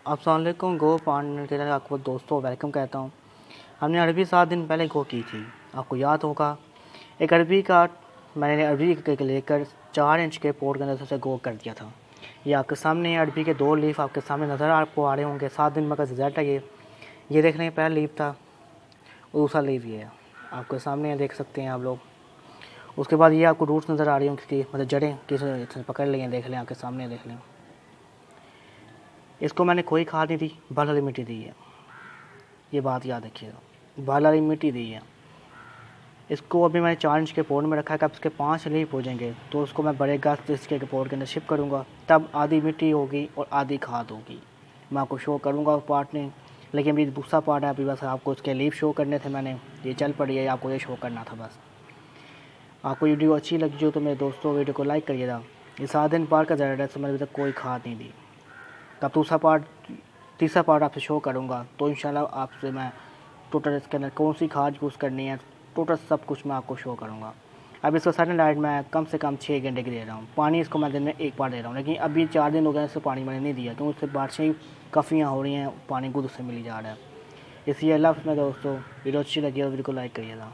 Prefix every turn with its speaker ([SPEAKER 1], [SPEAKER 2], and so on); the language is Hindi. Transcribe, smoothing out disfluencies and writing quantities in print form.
[SPEAKER 1] अस्सलाम वालेकुम। गो पार्टनर के लिए आपको दोस्तों वेलकम कहता हूँ। हमने अरबी 7 दिन पहले गो की थी, आपको याद होगा। एक अरबी का मैंने अरबी के लेकर 4 इंच के पोर्ट के अंदर से गो कर दिया था। ये आपके सामने अरबी के 2 लीफ आपके सामने नज़र आपको आ रहे होंगे। 7 दिन में का रिजल्ट है ये देख रहे हैं। पहला लीफ था और दूसरा लीफ ये है, आपके सामने देख सकते हैं आप लोग। उसके बाद ये आपको रूट्स नज़र आ रही होंगी कि मतलब जड़ें किस पकड़ लें, देख लें, आपके सामने देख लें। इसको मैंने कोई खाद नहीं दी, बाल वाली मिट्टी दी है, ये बात याद रखिएगा। बाल वाली मिट्टी दी है। इसको अभी मैंने 4 इंच के पोर्ट में रखा है। कब इसके 5 लीफ हो जाएंगे तो उसको मैं बड़े गाछ इसके पोर्ट के अंदर शिफ्ट करूँगा। तब आधी मिट्टी होगी और आधी खाद होगी। मैं आपको शो करूँगा उस पार्ट में, लेकिन अभी दूसरा पार्ट है। अभी बस आपको उसके लीफ शो करने थे, मैंने ये चल पड़ी है, आपको ये शो करना था बस। आपको वीडियो अच्छी लगी हो तो मेरे दोस्तों वीडियो को लाइक करिएगा। ये 7 दिन पार्ट का ज़रा से मैंने अभी तक कोई खाद नहीं दी। तब तीसरा पार्ट आपसे शो करूँगा तो इंशाल्लाह आपसे मैं टोटल इसके अंदर कौन सी खाद यूज़ करनी है, टोटल सब कुछ मैं आपको शो करूँगा। अब इसको सडन लाइट मैं कम से कम 6 घंटे की दे रहा हूँ। पानी इसको मैं दिन में 1 बार दे रहा हूँ, लेकिन अभी 4 दिन हो गए इससे पानी मैंने नहीं दिया क्योंकि उससे बारिशें काफ़ियाँ हो रही हैं, पानी गुद से मिली जा रहा है। इसलिए अल्लाह हाफ़िज़ मेरे दोस्तों। वीडियो अच्छी लगी हो वीडियो को लाइक करिएगा।